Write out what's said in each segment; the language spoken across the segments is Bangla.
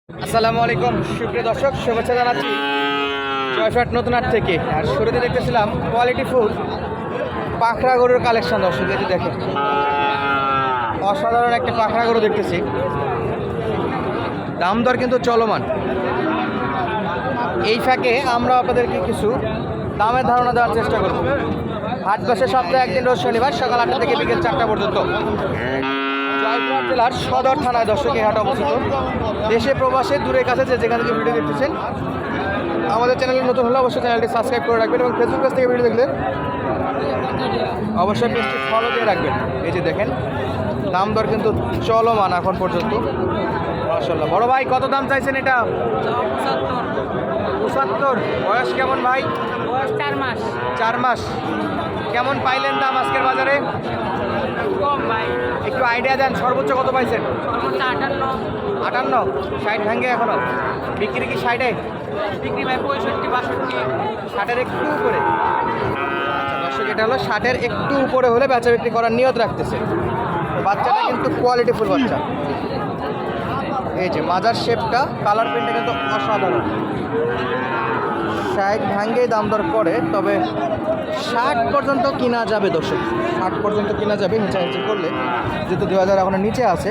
আসসালামু আলাইকুম সুপ্রিয় দর্শক, শুভেচ্ছা জানাচ্ছি জয়ফ্রাট নতুন হাট থেকে। আর শুরুতে দেখতেছিলাম কোয়ালিটি ফুল পাখরা গরুর কালেকশন। দর্শক এটি দেখে অসাধারণ একটা পাখরা গরু দেখতেছি, দাম দর কিন্তু চলমান। এই ফাঁকে আমরা আপনাদেরকে কিছু দামের ধারণা দেওয়ার চেষ্টা করব। হাট বসে সপ্তাহে একদিন, রোজ শনিবার সকাল 8টা থেকে বিকেল 4টা পর্যন্ত। জয়পুরহাট জেলার সদর থানায় দর্শক এই হাট অবস্থিত। দেশে প্রবাসে দূরের কাছে যেখান থেকে ভিডিও দেখতেছেন, আমাদের চ্যানেলে নতুন হলে অবশ্যই চ্যানেলটি সাবস্ক্রাইব করে রাখবেন এবং ফেসবুক পেজ থেকে ভিডিও দেখলে অবশ্যই পেজটি ফলো দিয়ে রাখবেন। এই যে দেখেন দাম দর কিন্তু চলমান এখন পর্যন্ত। মাশাআল্লাহ। বড় ভাই কত দাম চাইছেন এটা? 75। বয়স কেমন ভাই? বয়স 4 মাস। 4 মাস। কেমন পাইলেন দাম আজকের বাজারে? কম ভাই, একটু আইডিয়া দেন, সর্বোচ্চ কত পাইছেন? সর্বোচ্চ 58। 58। 60 ভাঙ্গে এখনো বিক্রি কি 60-এ? বিক্রি ভাই 65 62। 60-এর একটু উপরে। আচ্ছা দর্শক, এটা হলো 60-এর একটু উপরে হলে বেচা বিক্রি করার নিয়ত রাখতেছে। বাচ্চাটা কিন্তু কোয়ালিটি ফুল বাচ্চা। এই যে মাজার শেপটা, কালার প্রিন্টটা কিন্তু অসাধারণ। 60 ভাঙ্গেই দাম দর করে, তবে 60 পর্যন্ত কিনা যাবে দর্শক। 60 পর্যন্ত কিনা যাবে হিঁচাহিচি করলে, যেহেতু 2000 এখনো নিচে আছে।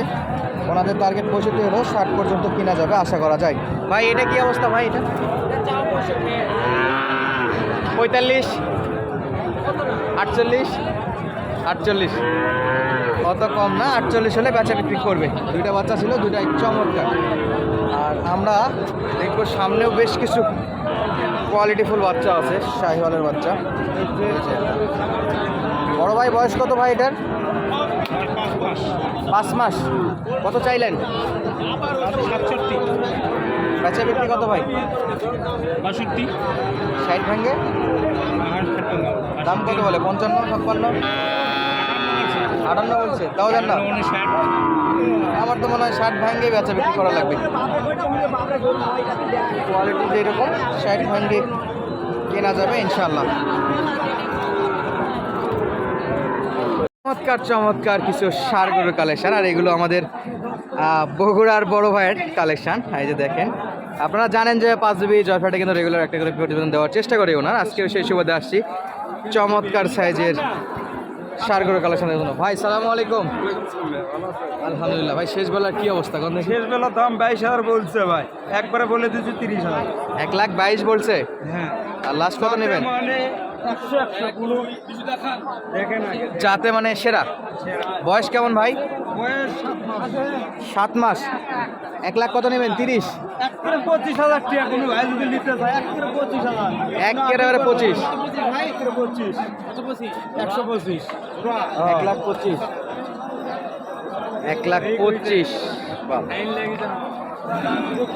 ওনাদের টার্গেট 65 হলেও 60 পর্যন্ত কিনা যাবে আশা করা যায়। ভাই এটা কি অবস্থা ভাই? এটা 45 48 48। অত কম না, 48 হলে বেচা বিক্রি করবে। দুইটা বাচ্চা ছিল, দুইটাই চমৎকার। আর আমরা দেখবো সামনেও বেশ কিছু কোয়ালিটিফুল বাচ্চা আছে, শাহিওয়ালের বাচ্চা। বড় ভাই বয়স কত ভাই এটার? 5 মাস। কত চাইলেন? 67 বেচা বিক্রি কত ভাই? 62 60 ভাঙ্গে দাম কত বলে? 55 56 58 বলছে, তাও জান না। আমার তো মনে হয় 60 ভাঙ্গে বেচা বিক্রি করা লাগবে। কোয়ালিটি যেরকম 60 ভাঙ্গে কেনা যাবে ইনশাল্লাহ। চমৎকার চমৎকার কিছু ষাঁড় গরুর কালেকশন। আর এগুলো আমাদের বগুড়ার বড় ভাইয়ের কালেকশন। এই যে দেখেন, আপনারা জানেন যে 5GB জয়ফ্রাটে কিন্তু রেগুলার একটা করে প্রতিবেদন দেওয়ার চেষ্টা করি ওনার। আজকেও সেই সুবাদে আসছি চমৎকার সাইজের ষাঁড় গরুর কালেকশনের জন্য। ভাই সালামু আলাইকুম। আলহামদুলিল্লাহ। ভাই শেষ বেলার কি অবস্থা? কোন শেষ বেলা দাম 22,000 বলছে ভাই, একবারে বলে দিচ্ছি 30,000। 1,22,000 বলছে। হ্যাঁ, আর লাস্ট কত নেবেন? মানে 100 গুলো দেখেন আগে। যাতে মানে সেরা। বয়স কেমন ভাই? বয়স 7 মাস। 7 মাস। 1 লাখ কত নেবেন? 30। একবারে 25,000 টাকা কোনো ভাই যদি নিতে চায়, একবারে 25,000। একেবারে 25। ভাই একবারে 25। 125। 1,25,000। 1,25,000। বাহ।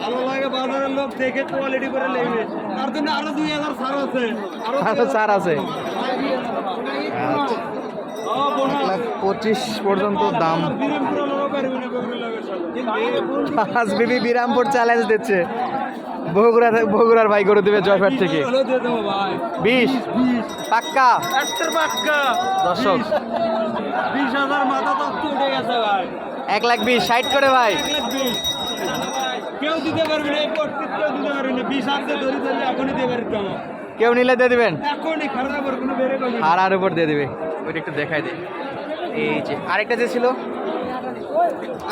ভালো লাগে, বাজারের লোক দেখে কোয়ালিটি করে নেবে। তার জন্য আরো 2,000 ছাড় আছে। আরো ছাড় আছে। আচ্ছা। 1,25,000 পর্যন্ত দাম। 5GB বিরামপুর চ্যালেঞ্জ দিচ্ছে। বগুড়ার ভাই গরু দেবে জয়ফ্রাট থেকে। 20 পাক্কা দর্শক। 20,000 মাথা তো উঠে গেছে ভাই। 1,20,000 60 করে ভাই। 1,20,000 কেউ দিতে পারবে না, এই পটকে কেউ দিতে পারবে না। 20,000 ধরে ধরলে এখনই দেবে কেন? কেউ নিলে দিয়ে দিবেন? এখনই খারাপ আর কোনো বেড়ে গেল। হারার উপর দিয়ে দিবে। ওইটা একটু দেখাই দিই। এই যে আরেকটা যে ছিল।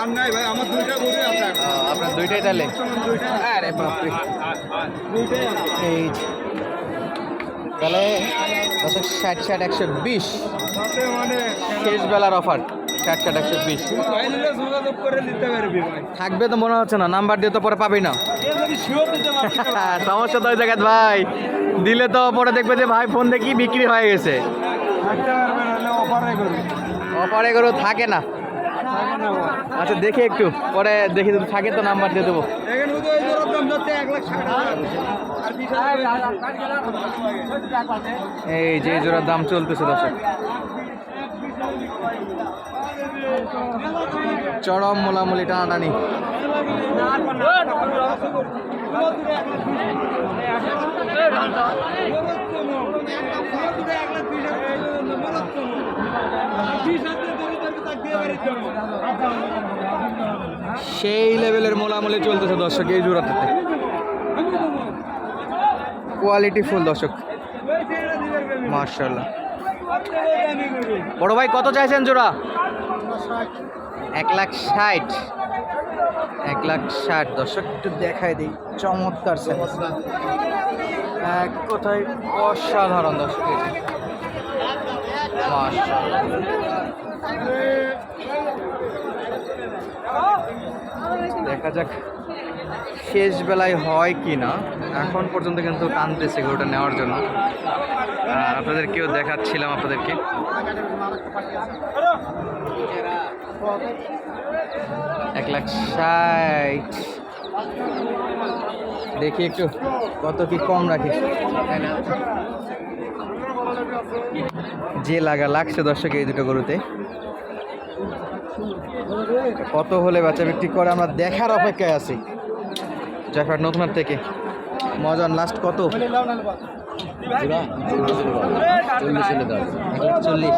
আর নাই ভাই, আমার দুইটা গরু আছে। আপনার দুইটাই তাহলে? দুইটা। আরে বাপরে। দুইটাই আছে। এই যে তাহলে 60 120 তাতে মানে শেষ বেলার অফার। 60 120 ভাই নিলে যোগাযোগ করে নিতে পারবি ভাই। থাকবে তো মনে হচ্ছে না, নাম্বার দিয়ে তো পরে পাবেই না। এ যদি শিওর দিতে পারছি না। সমস্যা তো ওই জায়গায় ভাই, দিলে তো পরে দেখবে যে ভাই ফোন দেখি বিক্রি হয়ে গেছে। থাকতে পারবে না, হলে অফারে করবি। অফারে গরু থাকে না। আচ্ছা দেখি একটু পরে দেখি, যদি থাকে তো নাম্বার দিয়ে দেবো। দেখেন ওই জোড়ার দাম যাচ্ছে 1,60,000 আর 20,000। এই যে এই জোড়ার দাম চলতেছে দর্শক। চরম মোলামুলি টানাটানি। এক লাখ 20,000 সেই লেভেলের মোলামুলি চলতেছে দর্শক এই জোড়াটাতে, কোয়ালিটি ফুল দর্শক, মাশাআল্লাহ। বড় ভাই কত চাইছেন জোড়া? 1,60,000। 1,60,000 দর্শক, একটু দেখাই দিই, চমৎকার সাইজ, এক কথায় অসাধারণ দর্শক। মাশাআল্লাহ, দেখা যাক শেষ বেলায় হয় কি না। এখন পর্যন্ত কিন্তু টানতেছে গরুটা নেওয়ার জন্য। আপনাদেরকেও দেখাচ্ছিলাম আপনাদেরকে। 1,60,000 দেখি একটু কত কি কম রাখি, যে লাগছে দর্শক এই দুটো গরুতে। কত হলে বেচা বিক্রি করে আমরা দেখার অপেক্ষায় আছি। জয়ফাট নতুনহাট থেকে মজার লাস্ট কত? 1,40,000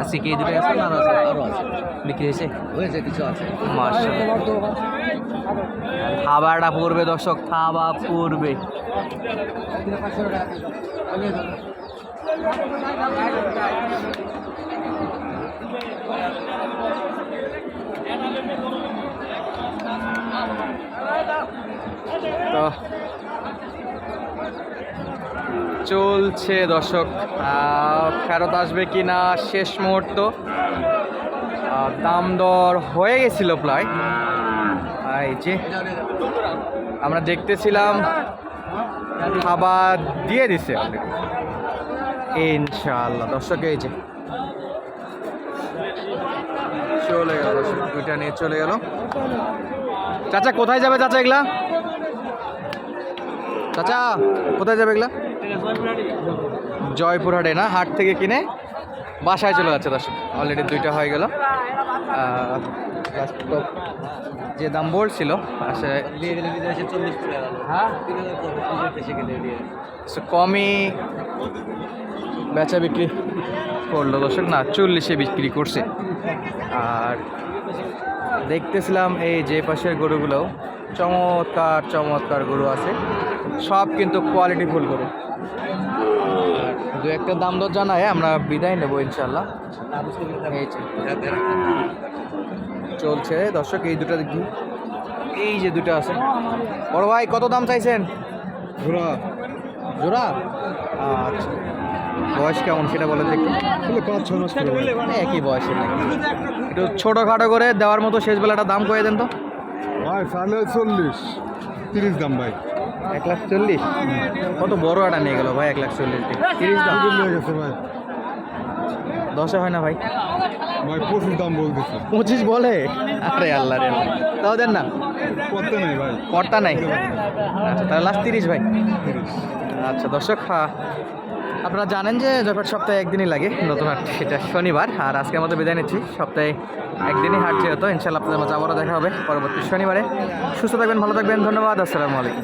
আজকে কি এই দুটো আছে না আরো আছে? বিক্রি হয়েছে কিছু আছে। মাশাআল্লাহ, খাবারটা পড়বে দর্শক, খাওয়া পড়বে। তো চলছে দর্শক, ফেরত আসবে কি না শেষ মুহূর্ত। দাম দর হয়ে গেছিল প্রায়, এই যে আমরা দেখতেছিলাম, খাবার দিয়ে দিছে ইনশাআল্লাহ দর্শক। এই যে চলে গেল দর্শক, দুইটা নিয়ে চলে গেল। চাচা কোথায় যাবে চাচা এগুলা? চাচা কোথায় যাবে এগুলা? জয়পুরহাটে না, হাট থেকে কিনে বাসায় চলে যাচ্ছে দর্শক। অলরেডি দুইটা হয়ে গেল। যে দাম বলছিল আসলে কমই বেচা বিক্রি করলো দর্শক, না 40-এ বিক্রি করছে। আর দেখতেছিলাম এই যে পাশের গরুগুলো চমৎকার চমৎকার গরু আছে, সব কিন্তু কোয়ালিটি ফুল গরু। দু একটা দাম দর জানায় আমরা বিদায় নেবো ইনশাল্লাহ। এই যে চলছে দর্শক, এই দুটো দেখি, এই যে দুটো আছে। বড় ভাই কত দাম চাইছেন জোড়া? জোড়া আচ্ছা, বয়স কেমন সেটা বলে দেখি। 5-6 মাস একই বয়সের নাকি? একটু ছোটোখাটো করে দেওয়ার মতো শেষ বেলাটা দাম করে দেন তো ভাই। 40-30 দাম ভাই। 1,40,000 কত বড় একটা নিয়ে গেল ভাই। 1,40,000 30 দাম নিয়ে গেছে ভাই। 10-এ হয় না ভাই? ভাই 25 দাম বলতেছে। 25 বলে? আরে আল্লাহ রে, তাও দেন না। করতে নাই ভাই, কর্তা নাই। আচ্ছা তাহলে লাস্ট 30 ভাই। আচ্ছা দর্শক, আপনারা জানেন যে জয়পুরহাট সপ্তাহে একদিনই লাগে, নতুন হাট এটা শনিবার। আর আজকের মতো বিদায় নিচ্ছি, সপ্তাহে একদিনই হাট যেহেতু। ইনশাআল্লাহ আপনাদের মাঝে আবারও দেখা হবে পরবর্তী শনিবারে। সুস্থ থাকবেন, ভালো থাকবেন, ধন্যবাদ, আসসালামু আলাইকুম।